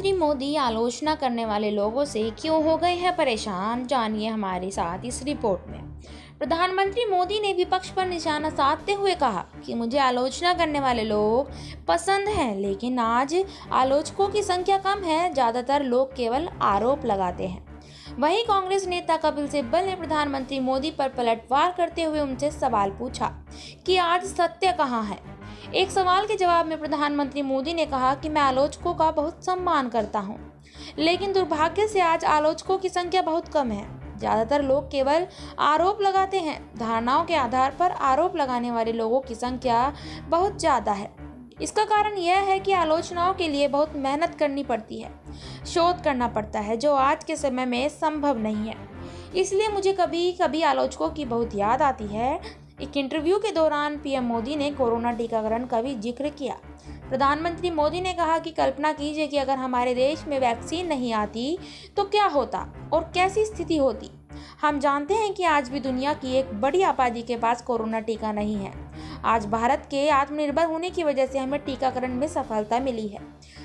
प्रधानमंत्री मोदी आलोचना करने वाले लोगों से क्यों हो गए हैं परेशान, जानिए हमारे साथ इस रिपोर्ट में। प्रधानमंत्री मोदी ने विपक्ष पर निशाना साधते हुए कहा कि मुझे आलोचना करने वाले लोग पसंद हैं, लेकिन आज आलोचकों की संख्या कम है, ज्यादातर लोग केवल आरोप लगाते हैं। वहीं कांग्रेस नेता कपिल सिब्बल ने प्रधानमंत्री मोदी पर पलटवार करते हुए उनसे सवाल पूछा कि आज सत्य कहाँ है। एक सवाल के जवाब में प्रधानमंत्री मोदी ने कहा कि मैं आलोचकों का बहुत सम्मान करता हूं, लेकिन दुर्भाग्य से आज आलोचकों की संख्या बहुत कम है। ज्यादातर लोग केवल आरोप लगाते हैं। धारणाओं के आधार पर आरोप लगाने वाले लोगों की संख्या बहुत ज्यादा है। इसका कारण यह है कि आलोचनाओं के लिए बहुत मेहनत करनी पड़ती है, शोध करना पड़ता है, जो आज के समय में संभव नहीं है। इसलिए मुझे कभी कभी आलोचकों की बहुत याद आती है। एक इंटरव्यू के दौरान पीएम मोदी ने कोरोना टीकाकरण का भी जिक्र किया। प्रधानमंत्री मोदी ने कहा कि कल्पना कीजिए कि अगर हमारे देश में वैक्सीन नहीं आती तो क्या होता और कैसी स्थिति होती। हम जानते हैं कि आज भी दुनिया की एक बड़ी आबादी के पास कोरोना टीका नहीं है। आज भारत के आत्मनिर्भर होने की वजह से हमें टीकाकरण में सफलता मिली है।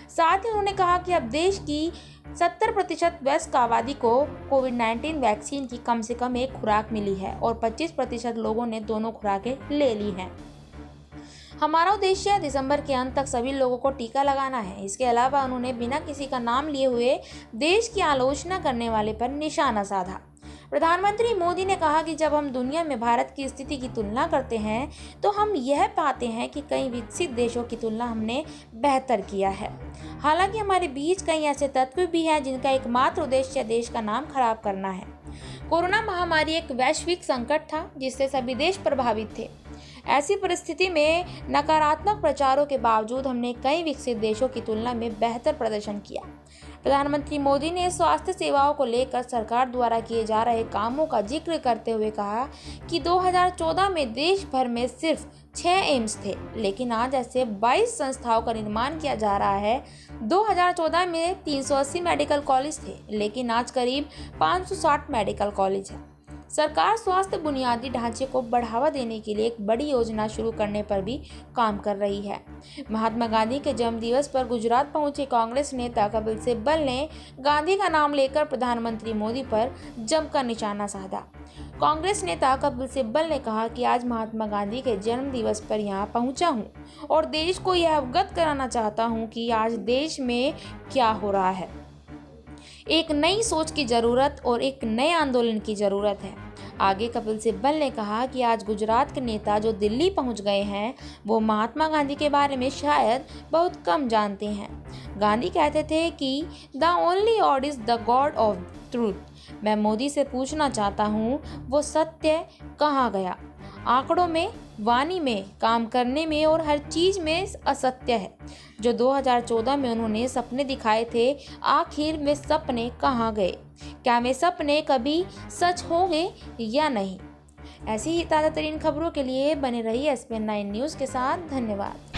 साथ ही उन्होंने कहा कि अब देश की 70% वयस्क आबादी को कोविड-19 वैक्सीन की कम से कम एक खुराक मिली है और 25% लोगों ने दोनों खुराकें ले ली हैं। हमारा उद्देश्य दिसंबर के अंत तक सभी लोगों को टीका लगाना है। इसके अलावा उन्होंने बिना किसी का नाम लिए हुए देश की आलोचना करने वाले पर निशाना साधा। प्रधानमंत्री मोदी ने कहा कि जब हम दुनिया में भारत की स्थिति की तुलना करते हैं तो हम यह पाते हैं कि कई विकसित देशों की तुलना हमने बेहतर किया है। हालांकि हमारे बीच कई ऐसे तत्व भी हैं जिनका एकमात्र उद्देश्य देश का नाम खराब करना है। कोरोना महामारी एक वैश्विक संकट था जिससे सभी देश प्रभावित थे। ऐसी परिस्थिति में नकारात्मक प्रचारों के बावजूद हमने कई विकसित देशों की तुलना में बेहतर प्रदर्शन किया। प्रधानमंत्री मोदी ने स्वास्थ्य सेवाओं को लेकर सरकार द्वारा किए जा रहे कामों का जिक्र करते हुए कहा कि 2014 में देश भर में सिर्फ 6 एम्स थे, लेकिन आज ऐसे 22 संस्थाओं का निर्माण किया जा रहा है। 2014 में 380 मेडिकल कॉलेज थे, लेकिन आज करीब 560 मेडिकल कॉलेज हैं। सरकार स्वास्थ्य बुनियादी ढांचे को बढ़ावा देने के लिए एक बड़ी योजना शुरू करने पर भी काम कर रही है। महात्मा गांधी के जन्म दिवस पर गुजरात पहुंचे कांग्रेस नेता कपिल सिब्बल ने गांधी का नाम लेकर प्रधानमंत्री मोदी पर जमकर निशाना साधा। कांग्रेस नेता कपिल सिब्बल ने कहा कि आज महात्मा गांधी के जन्म दिवस पर यहाँ पहुंचा हूँ और देश को यह अवगत कराना चाहता हूँ कि आज देश में क्या हो रहा है। एक नई सोच की जरूरत और एक नए आंदोलन की जरूरत है। आगे कपिल सिब्बल ने कहा कि आज गुजरात के नेता जो दिल्ली पहुंच गए हैं वो महात्मा गांधी के बारे में शायद बहुत कम जानते हैं। गांधी कहते थे कि the only God is the God of truth. मैं मोदी से पूछना चाहता हूँ वो सत्य कहाँ गया। आंकड़ों में, वाणी में, काम करने में और हर चीज में असत्य है। जो 2014 में उन्होंने सपने दिखाए थे, आखिर वे सपने कहाँ गए? क्या वे सपने कभी सच होंगे या नहीं? ऐसी ही ताज़ा तरीन खबरों के लिए बने रहिए SPN9 न्यूज़ के साथ। धन्यवाद।